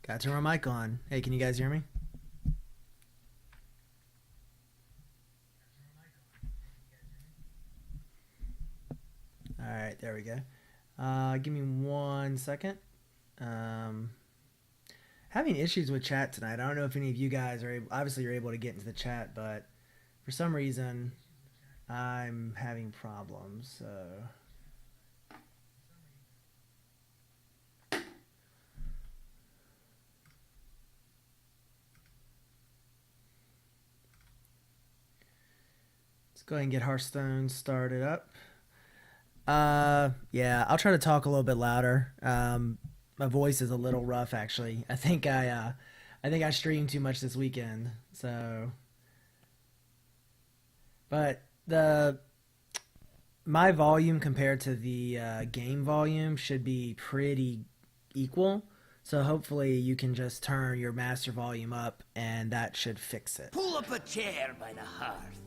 Got to turn my mic on. Hey, can you guys hear me? All right, there we go. Give me 1 second. Having issues with chat tonight. I don't know if any of you guys are obviously you're able to get into the chat, but for some reason I'm having problems. So let's go ahead and get Hearthstone started up. Yeah, I'll try to talk a little bit louder. My voice is a little rough, actually. I think I streamed too much this weekend. So, but my volume compared to the game volume should be pretty equal. So hopefully you can just turn your master volume up, and that should fix it. Pull up a chair by the hearth.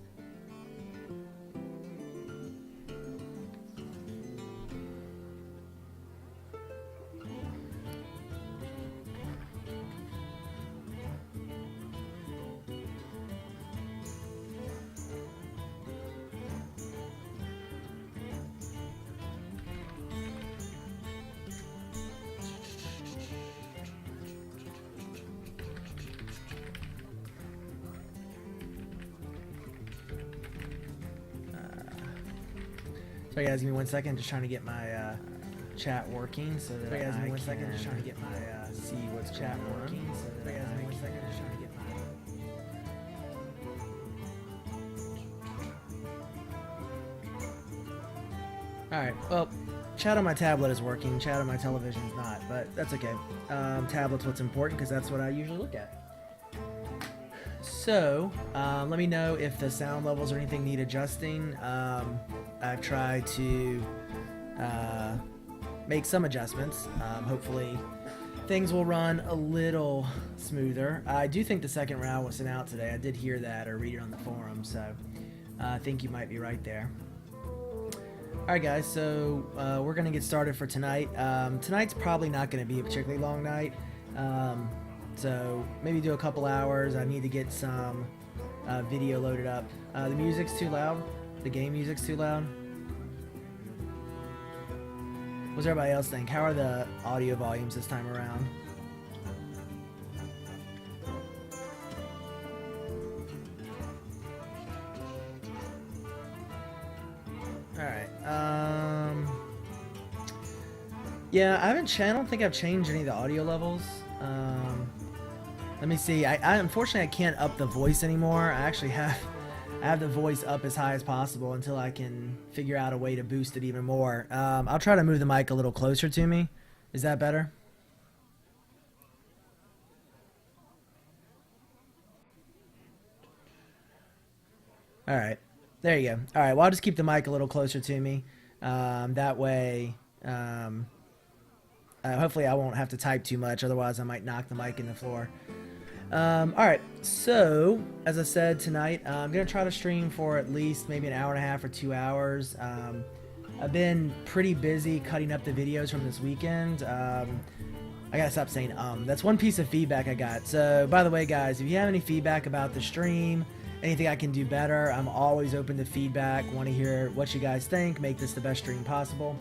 Sorry guys, give me 1 second. Just trying to get my chat working so that I can just trying to get my see what's chat working so that I can just trying to get my. All right. Well, chat on my tablet is working. Chat on my television is not, but that's okay. Tablet's what's important because that's what I usually look at. So, let me know if the sound levels or anything need adjusting. I've tried to make some adjustments. Hopefully things will run a little smoother. I do think the second round was sent out today. I did hear that or read it on the forum, so I think you might be right there. Alright guys, so we're going to get started for tonight. Tonight's probably not going to be a particularly long night. So maybe do a couple hours. I need to get some video loaded up. The music's too loud. The game music's too loud. What does everybody else think? How are the audio volumes this time around? Alright. Yeah, I don't think I've changed any of the audio levels. Let me see. I unfortunately I can't up the voice anymore. I actually have the voice up as high as possible until I can figure out a way to boost it even more. I'll try to move the mic a little closer to me. Is that better? All right. There you go. All right. Well, I'll just keep the mic a little closer to me. That way, hopefully I won't have to type too much. Otherwise, I might knock the mic in the floor. Alright, so as I said tonight, I'm going to try to stream for at least maybe an hour and a half or 2 hours. I've been pretty busy cutting up the videos from this weekend. I gotta stop saying that's one piece of feedback I got. So by the way guys, if you have any feedback about the stream, anything I can do better, I'm always open to feedback. Want to hear what you guys think, make this the best stream possible.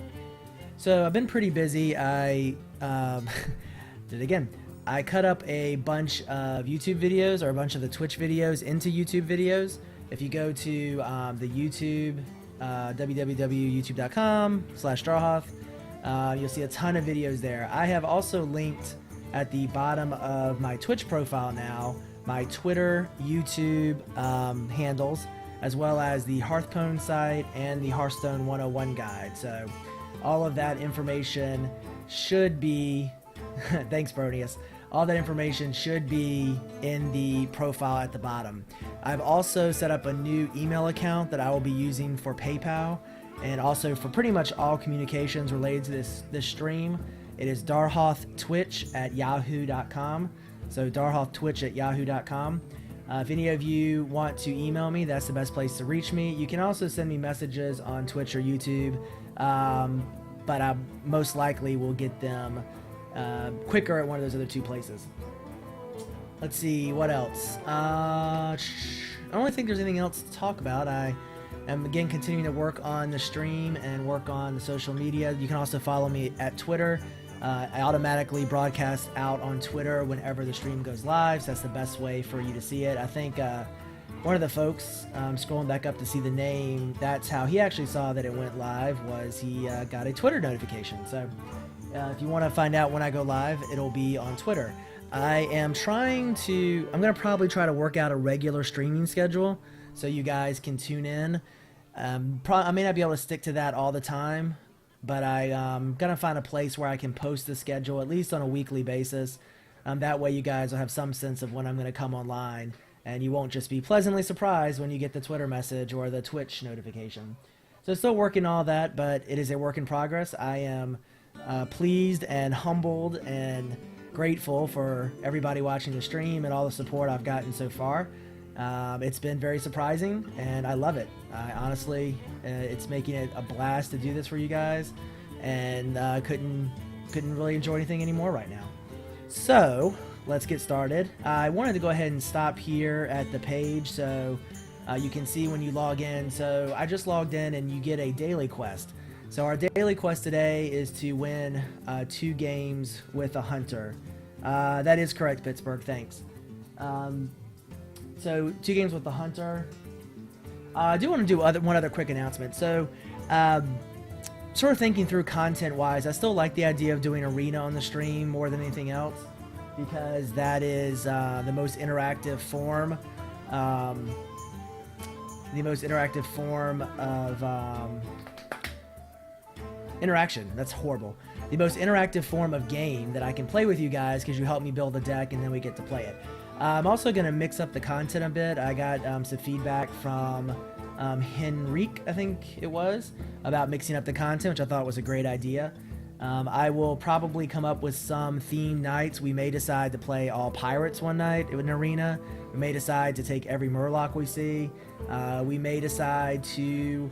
So I've been pretty busy. I did it again. I cut up a bunch of YouTube videos or a bunch of the Twitch videos into YouTube videos. If you go to the YouTube, www.youtube.com/Darhoth, you'll see a ton of videos there. I have also linked at the bottom of my Twitch profile now my Twitter, YouTube handles, as well as the Hearthstone site and the Hearthstone 101 guide. So all of that information should be, thanks Bronius, all that information should be in the profile at the bottom. I've also set up a new email account that I will be using for PayPal and also for pretty much all communications related to this stream. It is darhoftwitch@yahoo.com. So darhoftwitch@yahoo.com. If any of you want to email me, that's the best place to reach me. You can also send me messages on Twitch or YouTube, but I most likely will get them quicker at one of those other two places. Let's see, what else? I don't really think there's anything else to talk about. I am, again, continuing to work on the stream and work on the social media. You can also follow me at Twitter. I automatically broadcast out on Twitter whenever the stream goes live, so that's the best way for you to see it. I think one of the folks, scrolling back up to see the name, that's how he actually saw that it went live, was he got a Twitter notification. So if you want to find out when I go live, it'll be on Twitter. I'm going to probably try to work out a regular streaming schedule so you guys can tune in. I may not be able to stick to that all the time, but I'm going to find a place where I can post the schedule at least on a weekly basis. That way you guys will have some sense of when I'm going to come online, and you won't just be pleasantly surprised when you get the Twitter message or the Twitch notification. So still working all that, but it is a work in progress. I am pleased and humbled and grateful for everybody watching the stream and all the support I've gotten so far. It's been very surprising, and I love it. Honestly, it's making it a blast to do this for you guys, and couldn't really enjoy anything anymore right now. So let's get started. I wanted to go ahead and stop here at the page so you can see when you log in. So I just logged in, and you get a daily quest. So our daily quest today is to win 2 games with a hunter. That is correct, Pittsburgh. Thanks. So 2 games with the hunter. I do want to do one other quick announcement. So sort of thinking through content-wise, I still like the idea of doing arena on the stream more than anything else, because that is the most interactive form. The most interactive form of interaction. That's horrible. The most interactive form of game that I can play with you guys, because you help me build a deck and then we get to play it. I'm also going to mix up the content a bit. I got some feedback from Henrique, I think it was, about mixing up the content, which I thought was a great idea. I will probably come up with some theme nights. We may decide to play all pirates one night in an arena. We may decide to take every Murloc we see. We may decide to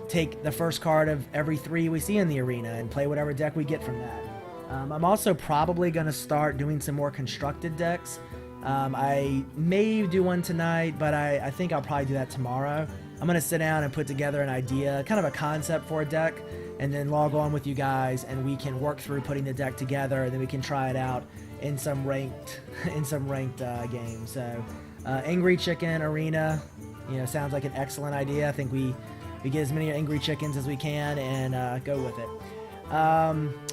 take the first card of every 3 we see in the arena and play whatever deck we get from that. I'm also probably going to start doing some more constructed decks. I may do one tonight, but I think I'll probably do that tomorrow. I'm going to sit down and put together an idea, kind of a concept for a deck, and then log on with you guys, and we can work through putting the deck together, and then we can try it out in some ranked games. So Angry Chicken Arena, sounds like an excellent idea. I think we get as many angry chickens as we can and go with it.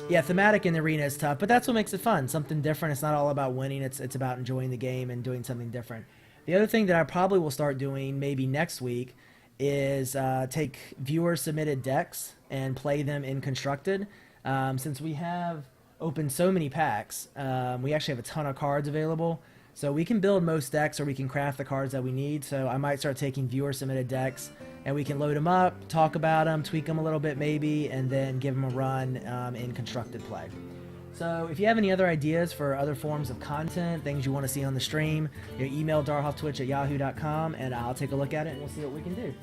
Yeah, thematic in the arena is tough, but that's what makes it fun. Something different. It's not all about winning. It's about enjoying the game and doing something different. The other thing that I probably will start doing maybe next week is take viewer-submitted decks and play them in Constructed. Since we have opened so many packs, we actually have a ton of cards available. So we can build most decks, or we can craft the cards that we need. So I might start taking viewer-submitted decks, and we can load them up, talk about them, tweak them a little bit maybe, and then give them a run in constructed play. So if you have any other ideas for other forms of content, things you want to see on the stream, email darhoftwitch@yahoo.com, and I'll take a look at it, and we'll see what we can do.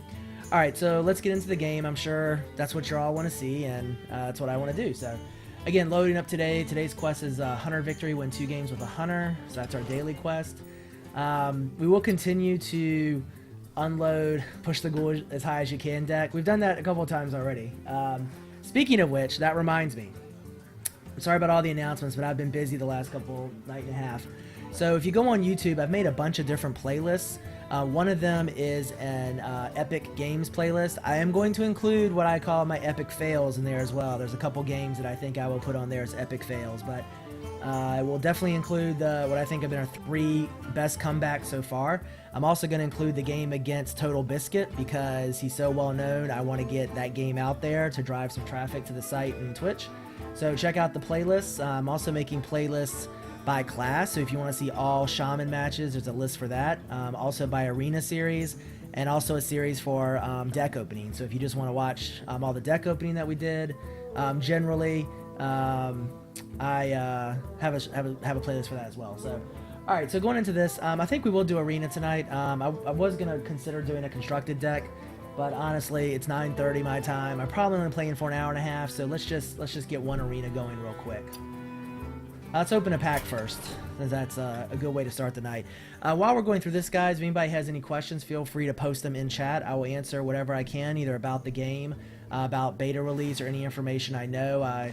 All right, so let's get into the game. I'm sure that's what you all want to see, and that's what I want to do. So again, loading up today. Today's quest is Hunter Victory, win 2 games with a Hunter. So that's our daily quest. We will continue to unload Push the Ghoul as high as you can deck. We've done that a couple of times already. Speaking of which, that reminds me. Sorry about all the announcements, but I've been busy the last night and a half. So if you go on YouTube, I've made a bunch of different playlists. One of them is an Epic Games playlist. I am going to include what I call my Epic Fails in there as well. There's a couple games that I think I will put on there as Epic Fails, but I will definitely include what I think have been our 3 best comebacks so far. I'm also going to include the game against Total Biscuit because he's so well known. I want to get that game out there to drive some traffic to the site and Twitch. So check out the playlists. I'm also making playlists by class, so if you want to see all Shaman matches, there's a list for that. Also by Arena series, and also a series for deck opening. So if you just want to watch all the deck opening that we did, generally, I have a playlist for that as well. So, all right, so going into this, I think we will do Arena tonight. I was gonna consider doing a constructed deck, But honestly, it's 9:30 my time. I'm probably only playing for an hour and a half, so let's just get one arena going real quick. Let's open a pack first, as that's a good way to start the night. While we're going through this, guys, if anybody has any questions, feel free to post them in chat. I will answer whatever I can, either about the game, about beta release, or any information I know. I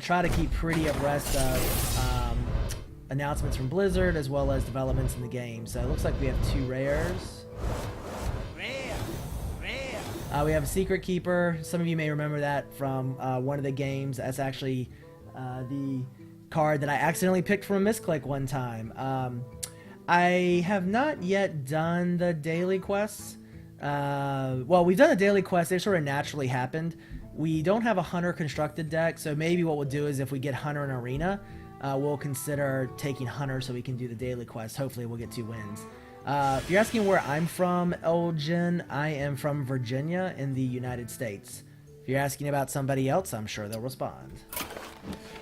try to keep pretty abreast of announcements from Blizzard, as well as developments in the game. So it looks like we have 2 rares. We have a Secret Keeper. Some of you may remember that from one of the games. That's actually the card that I accidentally picked from a misclick one time. I have not yet done the daily quests. Well, we've done the daily quests. They sort of naturally happened. We don't have a Hunter constructed deck, so maybe what we'll do is if we get Hunter in Arena, we'll consider taking Hunter so we can do the daily quest. Hopefully we'll get 2 wins. If you're asking where I'm from, Elgin, I am from Virginia in the United States. If you're asking about somebody else, I'm sure they'll respond.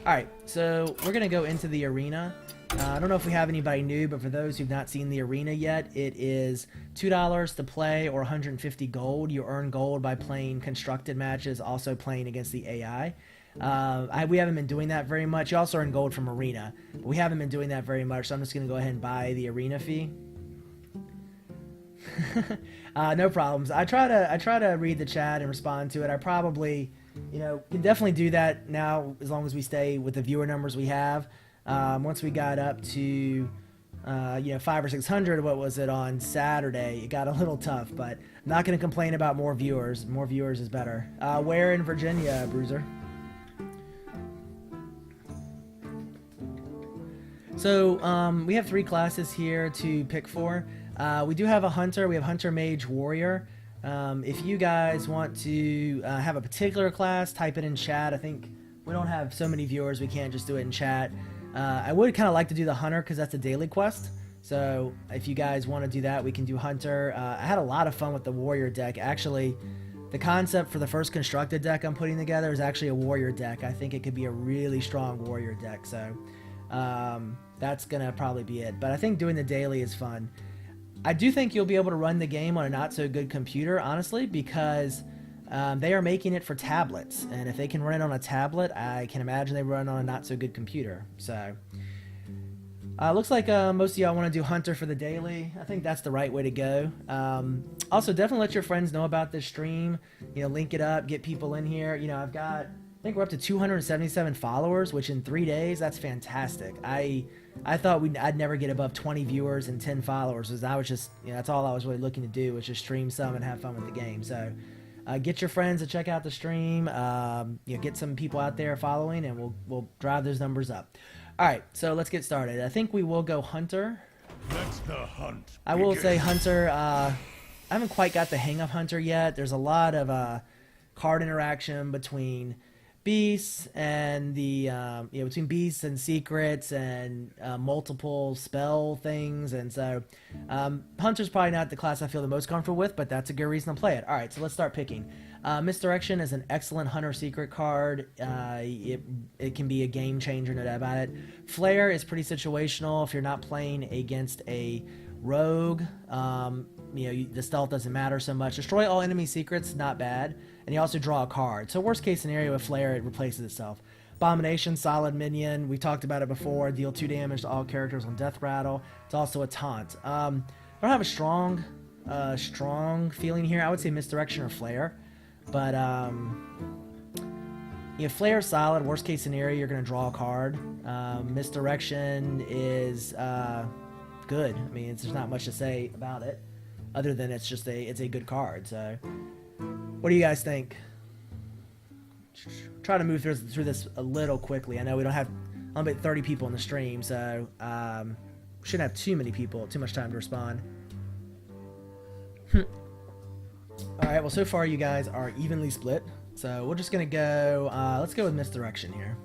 Alright, so we're going to go into the arena. I don't know if we have anybody new, but for those who've not seen the arena yet, it is $2 to play or 150 gold. You earn gold by playing constructed matches, also playing against the AI. We haven't been doing that very much. You also earn gold from arena, but we haven't been doing that very much, so I'm just going to go ahead and buy the arena fee. No problems. I try to read the chat and respond to it. I probably, can definitely do that now as long as we stay with the viewer numbers we have. Once we got up to 500 or 600, what was it on Saturday? It got a little tough, but I'm not going to complain about more viewers. More viewers is better. Where in Virginia, Bruiser? So we have 3 classes here to pick for. We do have a Hunter. We have Hunter, Mage, Warrior. If you guys want to have a particular class, type it in chat. I think we don't have so many viewers, we can't just do it in chat. I would kind of like to do the Hunter because that's a daily quest. So if you guys want to do that, we can do Hunter. I had a lot of fun with the Warrior deck. Actually, the concept for the first constructed deck I'm putting together is actually a Warrior deck. I think it could be a really strong Warrior deck. So that's going to probably be it. But I think doing the daily is fun. I do think you'll be able to run the game on a not-so-good computer, honestly, because they are making it for tablets. And if they can run it on a tablet, I can imagine they run on a not-so-good computer. So, looks like most of y'all want to do Hunter for the daily. I think that's the right way to go. Also, definitely let your friends know about this stream. Link it up, get people in here. I think we're up to 277 followers, which in 3 days, that's fantastic. I thought I'd never get above 20 viewers and 10 followers. I was just, that's all I was really looking to do, was just stream some and have fun with the game. So, get your friends to check out the stream. Get some people out there following, and we'll drive those numbers up. All right, so let's get started. I think we will go Hunter. Let the hunt begin. I will say Hunter. I haven't quite got the hang of Hunter yet. There's a lot of card interaction between beasts and the between beasts and secrets and multiple spell things, and so Hunter's probably not the class I feel the most comfortable with, but that's a good reason to play it. All right, so let's start picking. Misdirection is an excellent Hunter secret card. It can be a game changer, no doubt about it. Flare is pretty situational if you're not playing against a rogue. The stealth doesn't matter so much. Destroy all enemy secrets, not bad. And you also draw a card. So worst case scenario with Flare, it replaces itself. Abomination, solid minion. We talked about it before. Deal 2 damage to all characters on death rattle. It's also a taunt. I don't have a strong feeling here. I would say Misdirection or Flare. But Flare is solid. Worst case scenario, you're going to draw a card. Misdirection is good. I mean, there's not much to say about it, other than it's a good card. So, what do you guys think? Try to move through this a little quickly. I know we don't have only 30 people in the stream, so we shouldn't have too much time to respond. All right. Well, so far you guys are evenly split, so we're just gonna go. Let's go with Misdirection here.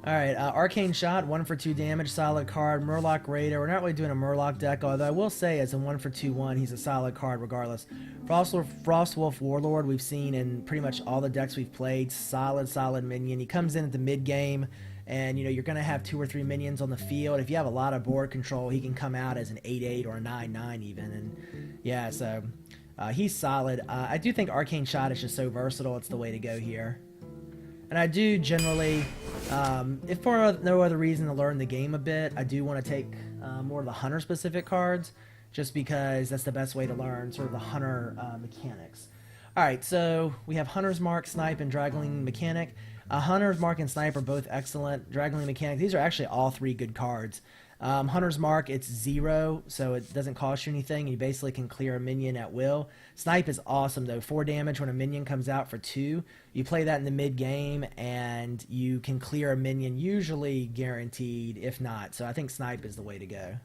Alright, Arcane Shot, 1 for 2 damage, solid card. Murloc Raider, we're not really doing a Murloc deck, although I will say as a 1 for 2/1, he's a solid card regardless. Frostwolf Warlord, we've seen in pretty much all the decks we've played. Solid minion. He comes in at the mid-game, and you're going to have 2 or 3 minions on the field. If you have a lot of board control, he can come out as an 8/8 or a 9/9 even. And yeah, so He's solid. I do think Arcane Shot is just so versatile. It's the way to go here. And I do generally, if for no other reason to learn the game a bit, I do want to take more of the hunter-specific cards, just because that's the best way to learn sort of the hunter mechanics. All right, so we have Hunter's Mark, Snipe, and Draggling Mechanic. Hunter's Mark and Snipe are both excellent. Draggling Mechanic, these are actually all 3 good cards. Hunter's Mark, it's 0, so it doesn't cost you anything. You basically can clear a minion at will. Snipe is awesome, though. 4 damage when a minion comes out for 2. You play that in the mid-game, and you can clear a minion, usually guaranteed, if not. So I think Snipe is the way to go.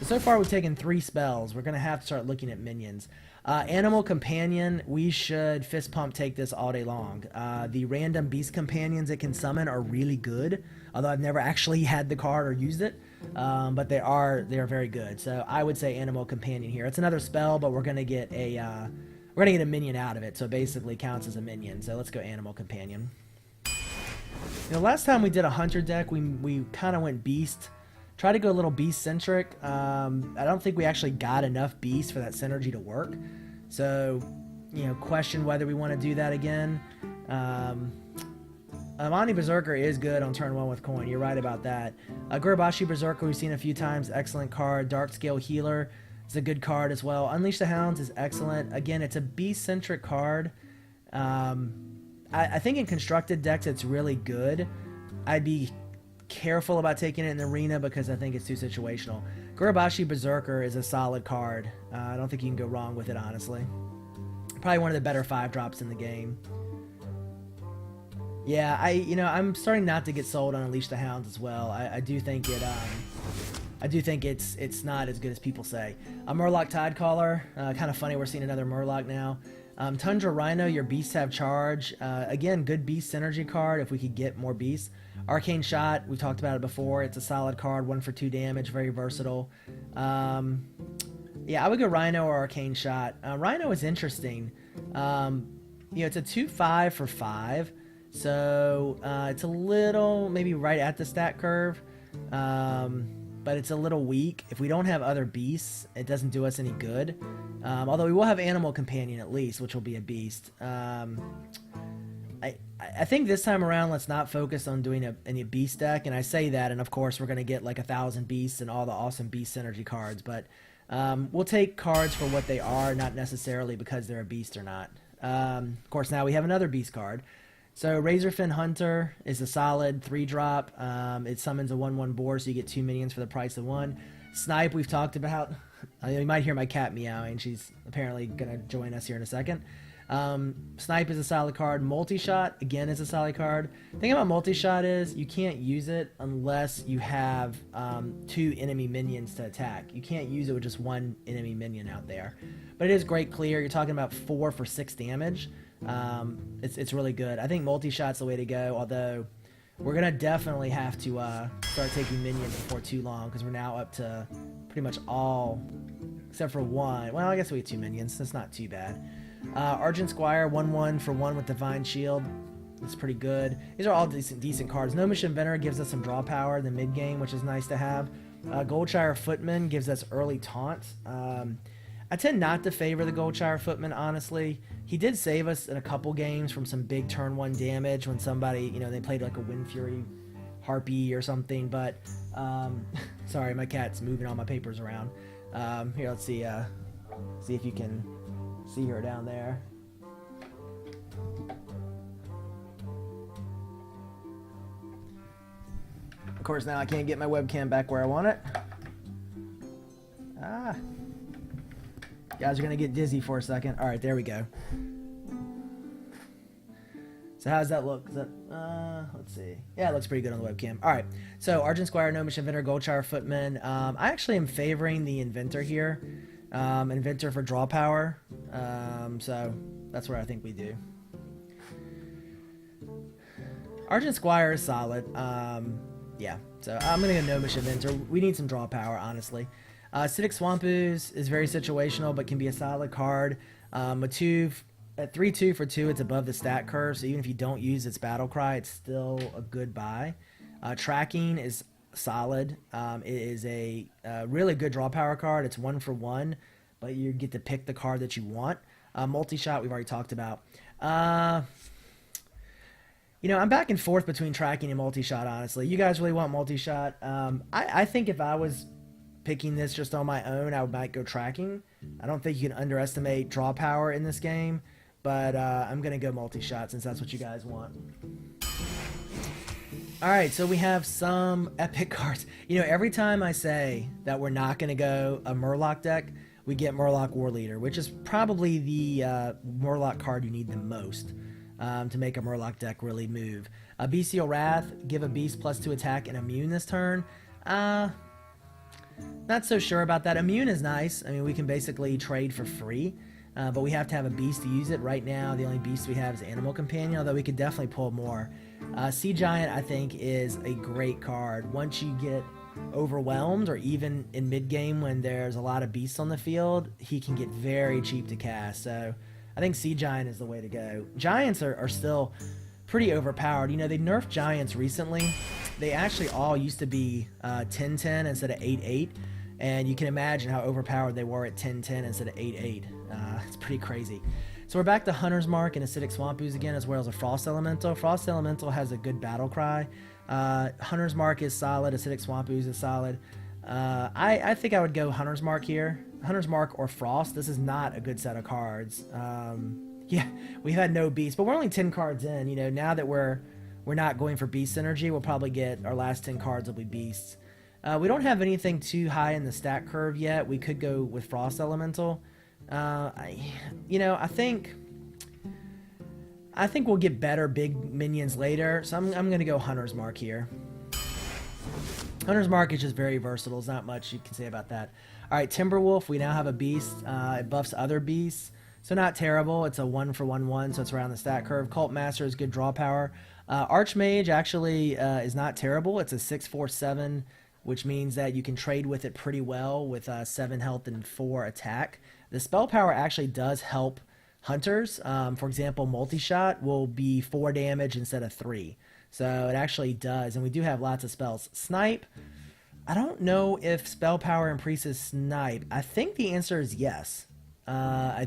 So far we've taken 3 spells. We're going to have to start looking at minions. Animal Companion, we should fist pump take this all day long. The random beast companions it can summon are really good, although I've never actually had the card or used it, but they are very good. So I would say Animal Companion here. It's another spell, but we're gonna get a minion out of it, so it basically counts as a minion. So let's go Animal Companion. Last time we did a hunter deck, we kind of went beast. Try to go a little beast-centric. I don't think we actually got enough beast for that synergy to work. So, question whether we want to do that again. Amani Berserker is good on turn 1 with coin. You're right about that. Gurabashi Berserker we've seen a few times. Excellent card. Dark Scale Healer is a good card as well. Unleash the Hounds is excellent. Again, it's a beast-centric card. I think in constructed decks it's really good. I'd be careful about taking it in the arena because I think it's too situational. Gurabashi Berserker is a solid card. I don't think you can go wrong with it, honestly. Probably one of the better 5-drops in the game. Yeah, I'm starting not to get sold on Unleash the Hounds as well. I do think it. I do think it's not as good as people say. Murloc Tidecaller, kind of funny. We're seeing another Murloc now. Tundra Rhino, your beasts have charge. Again, good beast synergy card if we could get more beasts. Arcane Shot, we talked about it before. It's a solid card, 1 for 2 damage, very versatile. Yeah, I would go Rhino or Arcane Shot. Rhino is interesting. It's a 2/5 for 5, so it's a little maybe right at the stat curve, but it's a little weak. If we don't have other beasts, it doesn't do us any good. Although we will have Animal Companion at least, which will be a beast. I think this time around, let's not focus on doing any beast deck, and I say that, and of course we're going to get like 1,000 beasts and all the awesome beast synergy cards, but we'll take cards for what they are, not necessarily because they're a beast or not. Of course, now we have another beast card. So Razorfin Hunter is a solid 3-drop. It summons a 1/1 boar, so you get 2 minions for the price of 1. Snipe, we've talked about. You might hear my cat meowing. She's apparently going to join us here in a second. Snipe is a solid card. Multi-Shot, again, is a solid card. The thing about Multi-Shot is you can't use it unless you have 2 enemy minions to attack. You can't use it with just 1 enemy minion out there. But it is great clear. You're talking about 4 for 6 damage. It's really good. I think Multi-Shot's the way to go, although we're going to definitely have to start taking minions before too long, because we're now up to pretty much all, except for 1. Well, I guess we have 2 minions. That's not too bad. Argent Squire, 1/1 for 1 with Divine Shield. It's pretty good. These are all decent cards. Gnomish Inventor gives us some draw power in the mid-game, which is nice to have. Goldshire Footman gives us early taunt. I tend not to favor the Goldshire Footman, honestly. He did save us in a couple games from some big turn 1 damage when somebody, they played like a Wind Fury Harpy or something, but sorry, my cat's moving all my papers around. Here, let's see if you can see her down there. Of course, now I can't get my webcam back where I want it. You guys are gonna get dizzy for a second. All right, there we go. So how does that look? Is that, let's see. Yeah, it looks pretty good on the webcam. All right, so Argent Squire, Gnomish Inventor, Goldshire Footman. I actually am favoring the Inventor here. Inventor for draw power. So that's what I think we do. Argent Squire is solid. Yeah, so I'm going to go Gnomish Inventor. We need some draw power, honestly. Acidic Swamp Ooze is very situational, but can be a solid card. At 3/2 for 2, it's above the stat curve, so even if you don't use its Battle Cry, it's still a good buy. Tracking is solid. It is a really good draw power card. It's 1 for 1, but you get to pick the card that you want. Multi-shot, we've already talked about. You know, I'm back and forth between tracking and multi-shot, honestly. You guys really want multi-shot? I think if I was picking this just on my own, I might go tracking. I don't think you can underestimate draw power in this game, but I'm going to go multi-shot since that's what you guys want. Alright, so we have some epic cards. You know, every time I say that we're not going to go a Murloc deck, we get Murloc War Leader, which is probably the Murloc card you need the most to make a Murloc deck really move. Bestial Wrath, give a beast +2 attack and immune this turn. Not so sure about that. Immune is nice. I mean, we can basically trade for free, but we have to have a beast to use it. Right now, the only beast we have is Animal Companion, although we could definitely pull more. Sea Giant, I think, is a great card. Once you get overwhelmed, or even in mid-game when there's a lot of beasts on the field, he can get very cheap to cast. So I think Sea Giant is the way to go. Giants are still pretty overpowered. You know, they nerfed Giants recently. They actually all used to be 10-10 instead of 8-8. And you can imagine how overpowered they were at 10-10 instead of 8-8. It's pretty crazy. So we're back to Hunter's Mark and Acidic Swamp Ooze again, as well as a Frost Elemental. Frost Elemental has a good battle cry. Hunter's Mark is solid. Acidic Swamp Ooze is solid. I think I would go Hunter's Mark here. Hunter's Mark or Frost. This is not a good set of cards. Yeah, we've had no beasts, but we're only 10 cards in. You know, now that we're not going for beast synergy, we'll probably get our last 10 cards will be beasts. We don't have anything too high in the stat curve yet. We could go with Frost Elemental. I think we'll get better big minions later, so I'm going to go Hunter's Mark here. Hunter's Mark is just very versatile. There's not much you can say about that. Alright, Timberwolf, we now have a beast. It buffs other beasts, so not terrible. It's a 1-for-1-1, so it's around the stat curve. Cult Master is good draw power. Archmage actually is not terrible. It's a 6-4-7, which means that you can trade with it pretty well with 7 health and 4 attack. The spell power actually does help hunters. For example, multi-shot will be 4 damage instead of 3. So it actually does, and we do have lots of spells. Snipe, I don't know if spell power increases snipe. I think the answer is yes. I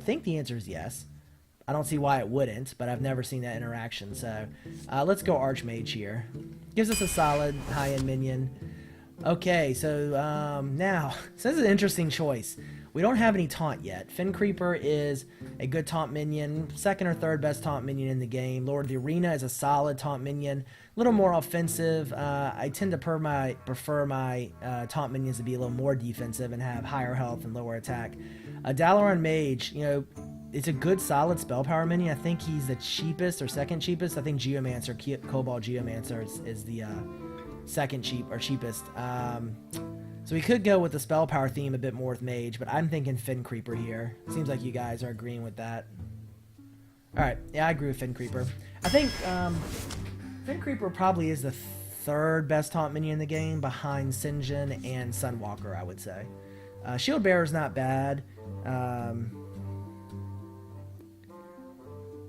don't see why it wouldn't, but I've never seen that interaction. So let's go Archmage here. Gives us a solid high-end minion. Okay, so now, so this is an interesting choice. We don't have any taunt yet. Fin Creeper is a good taunt minion, second or third best taunt minion in the game. Lord of the Arena is a solid taunt minion, a little more offensive. I tend to prefer my taunt minions to be a little more defensive and have higher health and lower attack. Dalaran Mage, you know, it's a good solid spell power minion. I think he's the cheapest or second cheapest. I think Geomancer, Cobalt Geomancer is the second cheapest. So we could go with the spell power theme a bit more with Mage, but I'm thinking Fin Creeper here. Seems like you guys are agreeing with that. Alright, yeah, I agree with Fin Creeper. I think Fin Creeper probably is the third best taunt minion in the game, behind Sinjin and Sunwalker, I would say. Shield Bearer's not bad.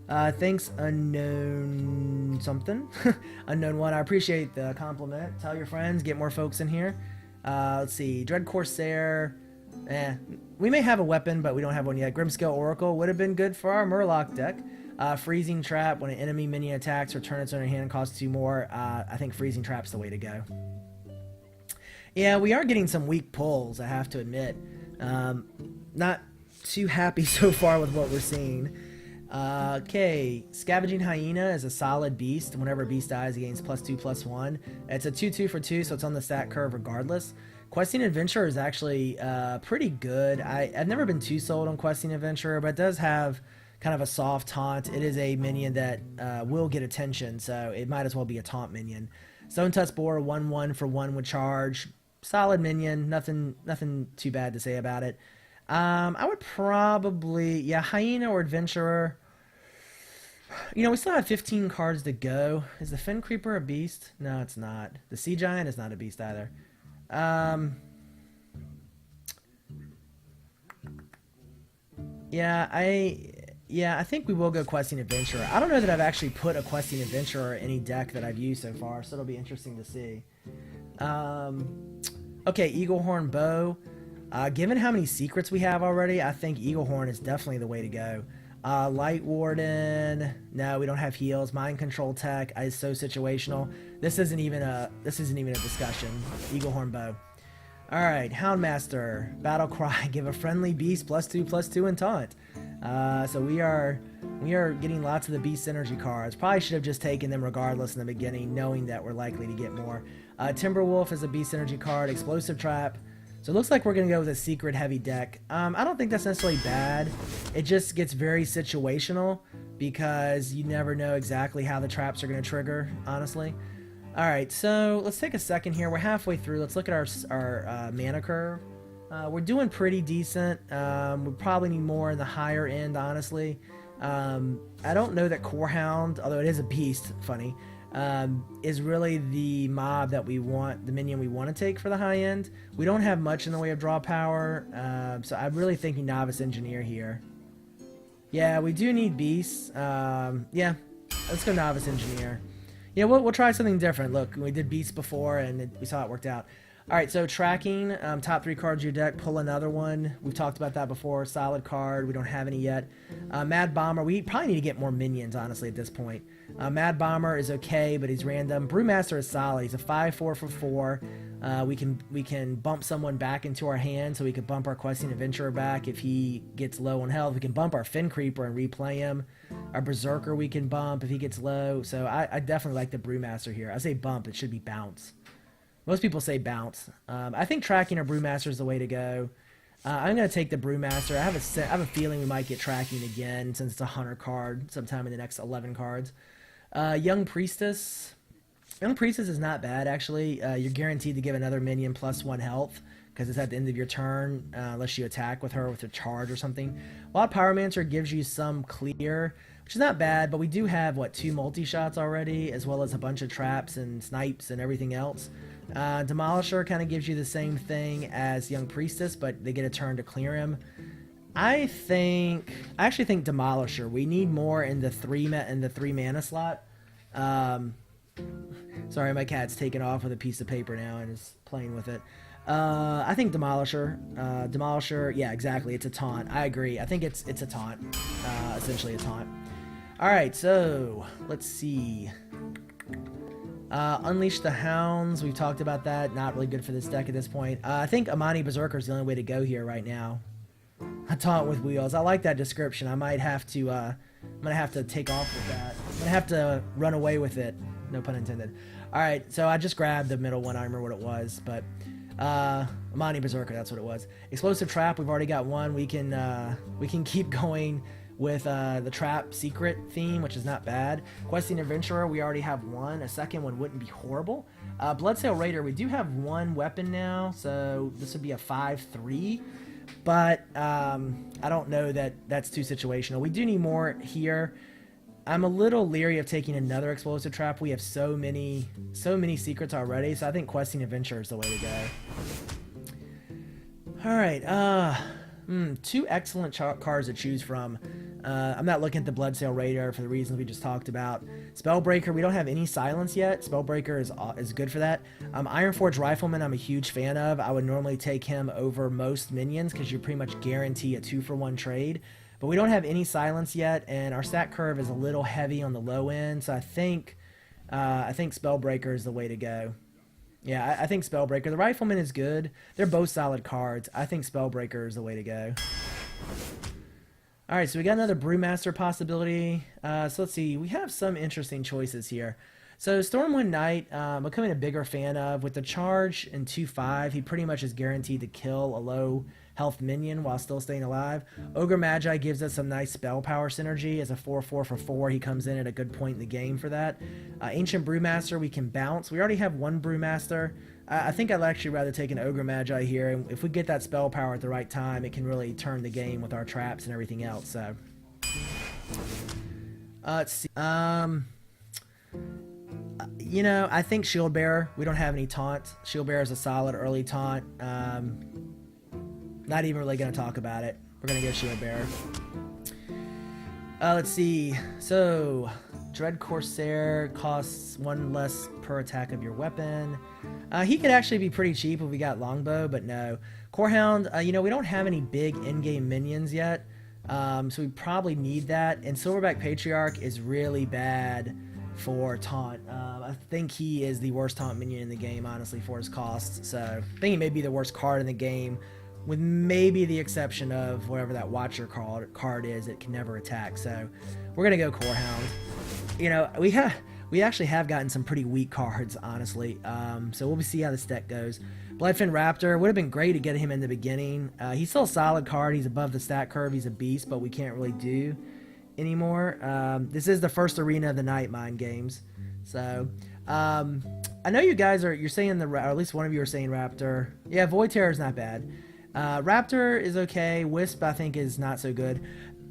Thanks, Unknown something. Unknown One, I appreciate the compliment. Tell your friends, get more folks in here. Let's see, Dread Corsair. We may have a weapon, but we don't have one yet. Grimscale Oracle would have been good for our Murloc deck. Freezing Trap, when an enemy minion attacks, return its owner hand, costs 2 more. I think Freezing Trap's the way to go. Yeah, we are getting some weak pulls, I have to admit. Not too happy so far with what we're seeing. Okay, Scavenging Hyena is a solid beast. Whenever a beast dies, it gains +2/+1. It's a 2/2 for 2, so it's on the stat curve regardless. Questing Adventurer is actually pretty good. I've never been too sold on Questing Adventurer, but it does have kind of a soft taunt. It is a minion that will get attention, so it might as well be a taunt minion. Stone Tusk Boar, 1/1 for 1 with charge. Solid minion, nothing too bad to say about it. I would probably, yeah, Hyena or Adventurer. You know, we still have 15 cards to go. Is the Fin Creeper a beast? No, it's not. The Sea Giant is not a beast either. Yeah, I think we will go Questing Adventurer. I don't know that I've actually put a Questing Adventurer in any deck that I've used so far, so it'll be interesting to see. Okay, Eaglehorn Bow. Given how many secrets we have already, I think Eagle Horn is definitely the way to go. Light Warden, no, we don't have heals. Mind Control Tech is so situational. This isn't even a discussion. Eagle Horn Bow. All right, Houndmaster, Battle Cry, give a friendly beast +2/+2 and taunt. So we are getting lots of the beast synergy cards. Probably should have just taken them regardless in the beginning, knowing that we're likely to get more. Timberwolf is a beast synergy card. Explosive Trap. So it looks like we're going to go with a secret heavy deck. I don't think that's necessarily bad. It just gets very situational because you never know exactly how the traps are going to trigger, honestly. All right, so let's take a second here. We're halfway through. Let's look at our mana curve. We're doing pretty decent. We probably need more in the higher end, honestly. I don't know that Corehound, although it is a beast, funny, is really the mob that we want, the minion we want to take for the high end. We don't have much in the way of draw power, so I'm really thinking Novice Engineer here. Yeah, we do need beasts. Yeah, let's go Novice Engineer. Yeah, we'll try something different. Look, we did beasts before, and we saw it worked out. All right, so tracking, top 3 cards of your deck, pull another one. We've talked about that before. Solid card, we don't have any yet. Mad Bomber, we probably need to get more minions, honestly, at this point. Mad Bomber is okay, but he's random. Brewmaster is solid. He's a 5/4 for 4. We can bump someone back into our hand, so we can bump our Questing Adventurer back if he gets low on health. We can bump our Fin Creeper and replay him. Our Berserker we can bump if he gets low. So I definitely like the Brewmaster here. I say bump, it should be bounce. Most people say bounce. I think tracking or Brewmaster is the way to go. I'm going to take the Brewmaster. I have a feeling we might get tracking again since it's a Hunter card sometime in the next 11 cards. Young Priestess. Young Priestess is not bad, actually. You're guaranteed to give another minion +1 health because it's at the end of your turn unless you attack with her with a charge or something. Wild Pyromancer gives you some clear, which is not bad, but we do have, what, 2 multi-shots already, as well as a bunch of traps and snipes and everything else. Demolisher kind of gives you the same thing as Young Priestess, but they get a turn to clear him. I actually think Demolisher. We need more in the 3 mana slot. Sorry, my cat's taken off with a piece of paper now and is playing with it. I think Demolisher. Demolisher, yeah, exactly. It's a taunt. I agree. I think it's a taunt. Essentially a taunt. All right, so let's see. Unleash the Hounds. We've talked about that. Not really good for this deck at this point. I think Amani Berserker is the only way to go here right now. A taunt with wheels. I like that description. I might have to. I'm gonna have to take off with that. I'm gonna have to run away with it. No pun intended. All right. So I just grabbed the middle one. I remember what it was, but Amani Berserker. That's what it was. Explosive Trap. We've already got one. We can keep going with the trap secret theme, which is not bad. Questing Adventurer, we already have one. A second one wouldn't be horrible. Bloodsail Raider, we do have one weapon now, so this would be a 5/3. But I don't know that that's too situational. We do need more here. I'm a little leery of taking another explosive trap. We have so many secrets already, so I think Questing Adventurer is the way to go. All right, 2 excellent cards to choose from. I'm not looking at the Bloodsail Raider for the reasons we just talked about. Spellbreaker, we don't have any silence yet. Spellbreaker is good for that. Ironforge Rifleman, I'm a huge fan of. I would normally take him over most minions because you pretty much guarantee a 2-for-1 trade. But we don't have any silence yet, and our stat curve is a little heavy on the low end. So I think Spellbreaker is the way to go. Yeah, I think Spellbreaker. The Rifleman is good. They're both solid cards. I think Spellbreaker is the way to go. All right, so we got another Brewmaster possibility. So let's see. We have some interesting choices here. So Stormwind Knight, I'm becoming a bigger fan of. With the charge and 2/5, he pretty much is guaranteed to kill a low health minion while still staying alive. Ogre Magi gives us some nice spell power synergy. As a 4/4 for 4, he comes in at a good point in the game for that. Ancient Brewmaster, we can bounce. We already have one Brewmaster. I think I'd actually rather take an Ogre Magi here. And if we get that spell power at the right time, it can really turn the game with our traps and everything else. So let's see. You know, I think Shield Bearer. We don't have any taunt. Shield Bearer is a solid early taunt. Not even really going to talk about it. We're going to get Shield Bearer. Let's see. So, Dread Corsair costs 1 less per attack of your weapon. He could actually be pretty cheap if we got Longbow, but no. Corehound, you know, we don't have any big in-game minions yet, so we probably need that. And Silverback Patriarch is really bad for taunt. I think he is the worst taunt minion in the game, honestly, for his costs. So I think he may be the worst card in the game, with maybe the exception of whatever that Watcher card is. It can never attack. So we're gonna go Corehound. You know, we actually have gotten some pretty weak cards, honestly. So we'll see how this deck goes. Bloodfin Raptor would have been great to get him in the beginning. He's still a solid card. He's above the stat curve. He's a beast, but we can't really do anymore. This is the first arena of the night, Mind Games. So I know you guys you're saying or at least one of you are saying Raptor. Yeah, Void Terror is not bad. Raptor is okay. Wisp, I think, is not so good.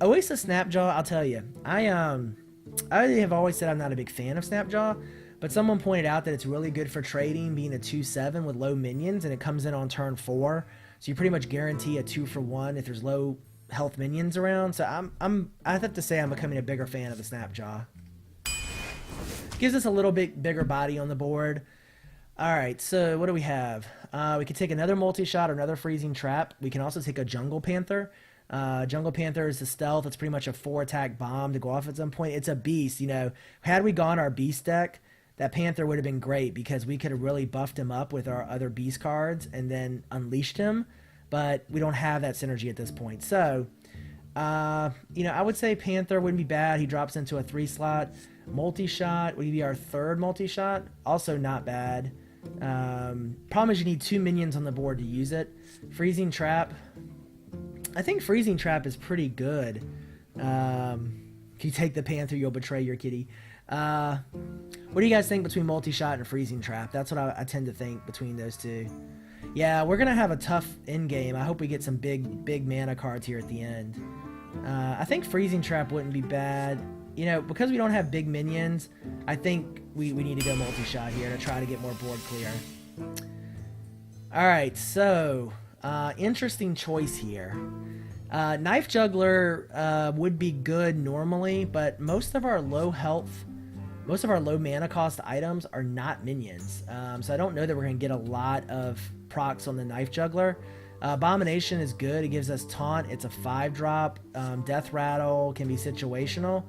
Oasis Snapjaw, I'll tell you, I have always said I'm not a big fan of Snapjaw, but someone pointed out that it's really good for trading, being a 2/7 with low minions, and it comes in on turn 4, so you pretty much guarantee a 2-for-1 if there's low health minions around. So I have to say I'm becoming a bigger fan of the Snapjaw. Gives us a little bit bigger body on the board. All right, so what do we have? We could take another multi-shot or another freezing trap. We can also take a Jungle Panther. Jungle Panther is a stealth. It's pretty much a 4-attack bomb to go off at some point. It's a beast, you know. Had we gone our beast deck, that Panther would have been great because we could have really buffed him up with our other beast cards and then unleashed him. But we don't have that synergy at this point. So, you know, I would say Panther wouldn't be bad. He drops into a 3-slot. Multi-shot would be our 3rd multi-shot. Also not bad. Problem is you need 2 minions on the board to use it. Freezing Trap. I think Freezing Trap is pretty good. If you take the Panther, you'll betray your kitty. What do you guys think between Multi-Shot and Freezing Trap? That's what I tend to think between those two. Yeah, we're going to have a tough end game. I hope we get some big mana cards here at the end. I think Freezing Trap wouldn't be bad. You know, because we don't have big minions, I think we need to go Multi-Shot here to try to get more board clear. Alright, so interesting choice here. Knife Juggler would be good normally, but most of our low mana cost items are not minions. So I don't know that we're going to get a lot of procs on the Knife Juggler. Abomination is good. It gives us Taunt. It's a 5-drop. Death Rattle can be situational.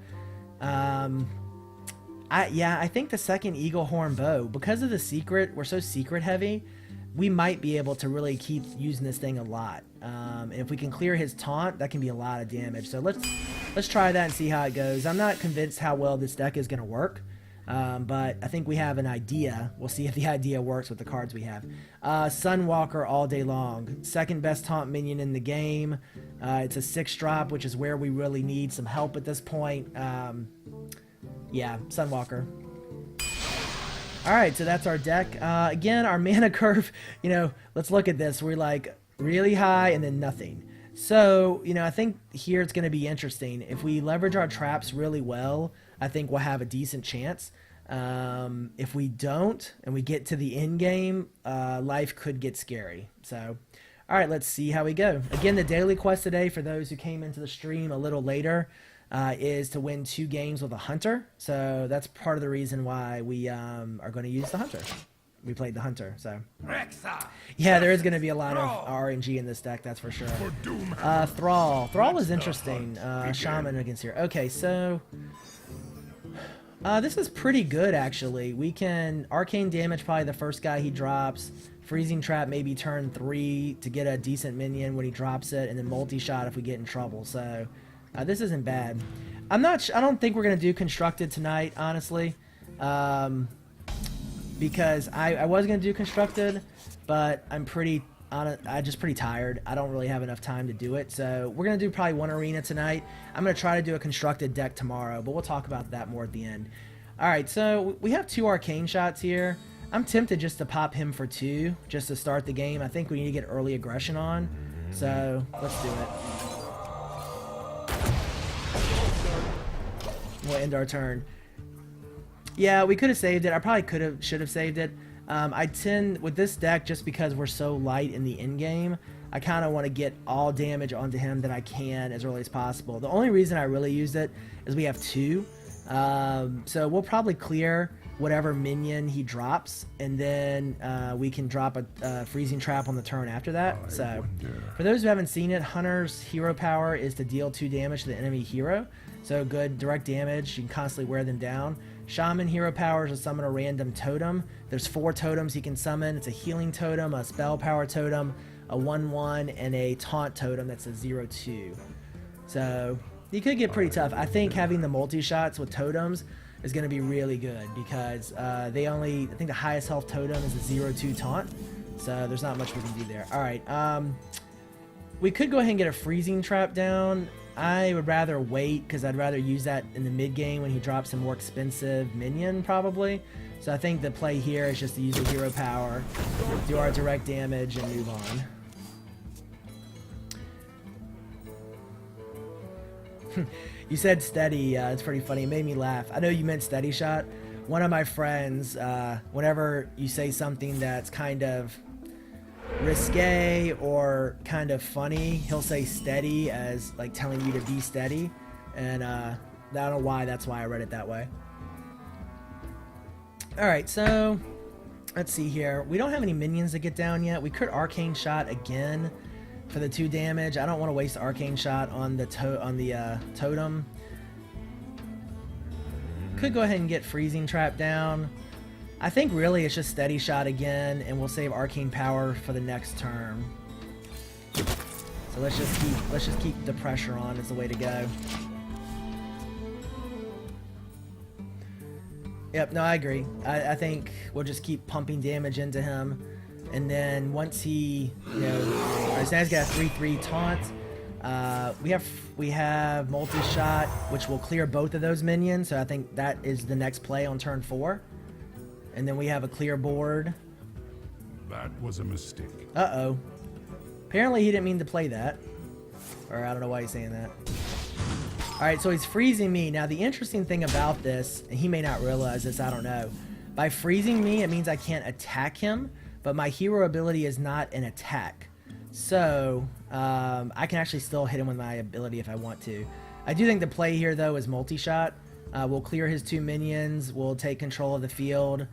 I think the second Eagle Horn Bow, because of the secret, we're so secret heavy, we might be able to really keep using this thing a lot. And if we can clear his taunt, that can be a lot of damage. So let's try that and see how it goes. I'm not convinced how well this deck is going to work, but I think we have an idea. We'll see if the idea works with the cards we have. Sunwalker all day long. Second best taunt minion in the game. It's a 6-drop, which is where we really need some help at this point. Yeah, Sunwalker. Alright, so that's our deck. Again, our mana curve, you know, let's look at this. We're like really high and then nothing. So, you know, I think here it's going to be interesting. If we leverage our traps really well, I think we'll have a decent chance. If we don't, and we get to the end game, life could get scary. So, alright, let's see how we go. Again, the daily quest today, for those who came into the stream a little later, is to win 2 games with a Hunter. So that's part of the reason why we are going to use the Hunter. We played the Hunter, so. Yeah, there is going to be a lot of RNG in this deck, that's for sure. Thrall. Thrall is interesting. Shaman against here. Okay, so this is pretty good, actually. We can Arcane Damage, probably the first guy he drops. Freezing Trap maybe turn 3 to get a decent minion when he drops it, and then Multi-Shot if we get in trouble. So this isn't bad. I don't think we're gonna do Constructed tonight, honestly, because I was gonna do Constructed, but I'm just pretty tired. I don't really have enough time to do it, so we're gonna do probably 1 arena tonight. I'm gonna try to do a Constructed deck tomorrow, but we'll talk about that more at the end. All right, so we have 2 Arcane Shots here. I'm tempted just to pop him for 2, just to start the game. I think we need to get early aggression on, so let's do it. We'll end our turn. Yeah, we could have saved it. I probably should have saved it. I tend, with this deck, just because we're so light in the end game, I kind of want to get all damage onto him that I can as early as possible. The only reason I really used it is we have 2. So we'll probably clear whatever minion he drops, and then we can drop a freezing trap on the turn after that. So for those who haven't seen it, Hunter's hero power is to deal 2 damage to the enemy hero. So good direct damage. You can constantly wear them down. Shaman hero power is to summon a random totem. There's 4 totems he can summon. It's a healing totem, a spell power totem, a 1/1, and a taunt totem that's a 0/2. So he could get pretty tough. I think having the multi-shots with totems is going to be really good because I think the highest health totem is a 0/2 taunt. So there's not much we can do there. All right. We could go ahead and get a freezing trap down. I would rather wait because I'd rather use that in the mid game when he drops a more expensive minion probably. So I think the play here is just to use the hero power, do our direct damage, and move on. You said steady. It's pretty funny. It made me laugh. I know you meant steady shot. One of my friends, whenever you say something that's kind of risque or kind of funny, he'll say steady as like telling you to be steady, and I don't know why, that's why I read it that way. Alright, so let's see here. We don't have any minions to get down yet. We could arcane shot again for the 2 damage. I don't want to waste arcane shot on the totem. Could go ahead and get freezing trap down. I think really it's just steady shot again, and we'll save arcane power for the next turn. So let's just keep the pressure on is the way to go. Yep, no, I agree. I think we'll just keep pumping damage into him, and then once he, alright, so now he's got a 3/3 taunt. We have multi-shot, which will clear both of those minions, so I think that is the next play on turn 4. And then we have a clear board. That was a mistake. Uh-oh. Apparently he didn't mean to play that. Or I don't know why he's saying that. Alright, so he's freezing me. Now the interesting thing about this, and he may not realize this, I don't know. By freezing me, it means I can't attack him, but my hero ability is not an attack. So, I can actually still hit him with my ability if I want to. I do think the play here, though, is multi-shot. We'll clear his 2 minions. We'll take control of the field.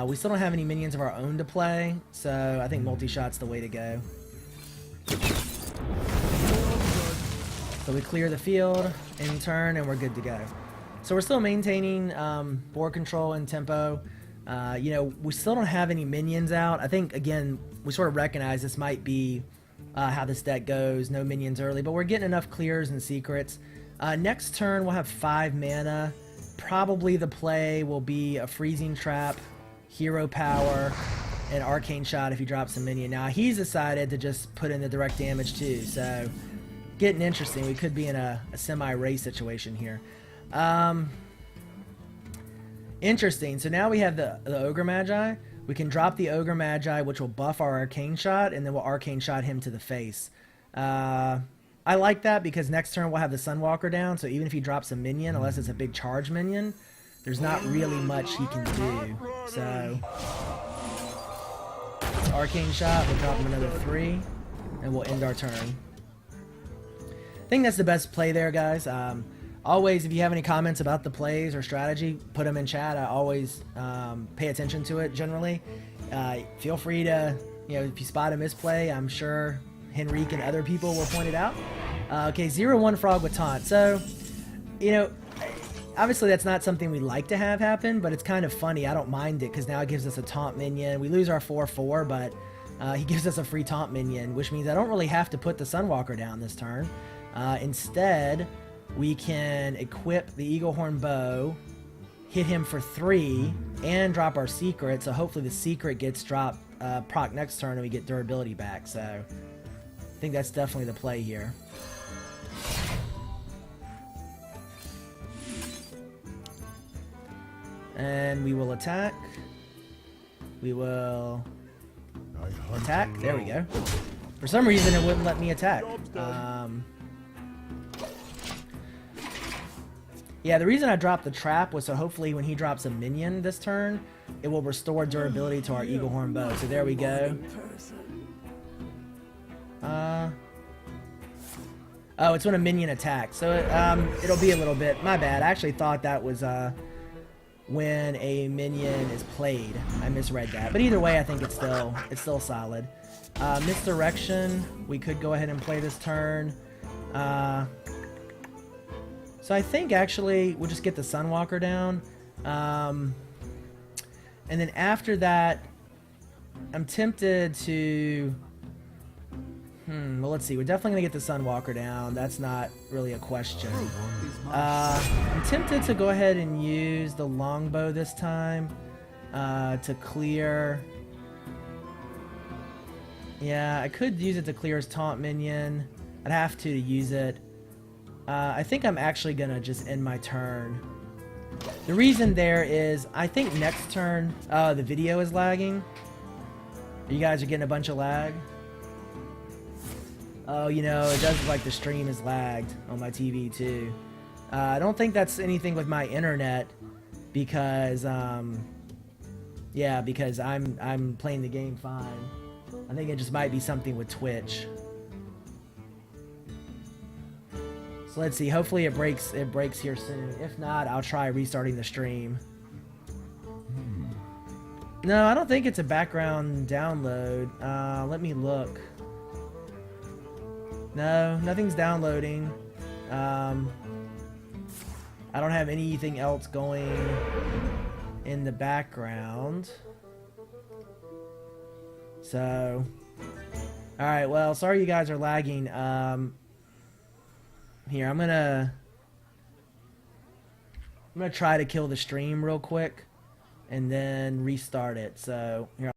We still don't have any minions of our own to play, so I think multi-shot's the way to go. So we clear the field in turn, and we're good to go. So we're still maintaining board control and tempo. We still don't have any minions out. I think, again, we sort of recognize this might be how this deck goes. No minions early, but we're getting enough clears and secrets. Next turn, we'll have 5 mana. Probably the play will be a freezing trap, hero power, and arcane shot if he drops a minion. Now, he's decided to just put in the direct damage too, so getting interesting. We could be in a semi-race situation here. Interesting. So now we have the Ogre Magi. We can drop the Ogre Magi, which will buff our arcane shot, and then we'll arcane shot him to the face. I like that because next turn we'll have the Sunwalker down, so even if he drops a minion, unless it's a big charge minion, there's not really much he can do. So, arcane shot, we'll drop him another 3, and we'll end our turn. I think that's the best play there, guys. Always, if you have any comments about the plays or strategy, put them in chat. I always pay attention to it, generally. Feel free to, if you spot a misplay, I'm sure Henrique and other people will point it out. Okay, 0/1 frog with taunt. So, obviously that's not something we like to have happen, but it's kind of funny. I don't mind it because now it gives us a taunt minion. We lose our 4/4, but he gives us a free taunt minion, which means I don't really have to put the Sunwalker down this turn. Instead, we can equip the Eagle Horn Bow, hit him for 3, and drop our secret. So hopefully the secret gets dropped proc next turn and we get durability back. So I think that's definitely the play here. And we will attack. We will attack. There we go. For some reason it wouldn't let me attack. Yeah, the reason I dropped the trap was so hopefully when he drops a minion this turn, it will restore durability to our Eagle Horn Bow. So there we go. Oh, it's when a minion attacks. So it'll be a little bit. My bad. I actually thought that was when a minion is played. I misread that. But either way, I think it's still solid. Misdirection. We could go ahead and play this turn. So I think actually we'll just get the Sunwalker down. And then after that, I'm tempted to... well, let's see. We're definitely going to get the Sunwalker down. That's not really a question. I'm tempted to go ahead and use the Longbow this time to clear... Yeah, I could use it to clear his taunt minion. I'd have to use it. I think I'm actually going to just end my turn. The reason there is, I think next turn, the video is lagging. You guys are getting a bunch of lag. Oh, you know, it does look like the stream is lagged on my TV too. I don't think that's anything with my internet because, yeah, because I'm playing the game fine. I think it just might be something with Twitch. So let's see. Hopefully it breaks here soon. If not, I'll try restarting the stream. No, I don't think it's a background download. Let me look. No, nothing's downloading. I don't have anything else going in the background. So, alright, well, sorry you guys are lagging. Here, I'm gonna try to kill the stream real quick and then restart it. So, here.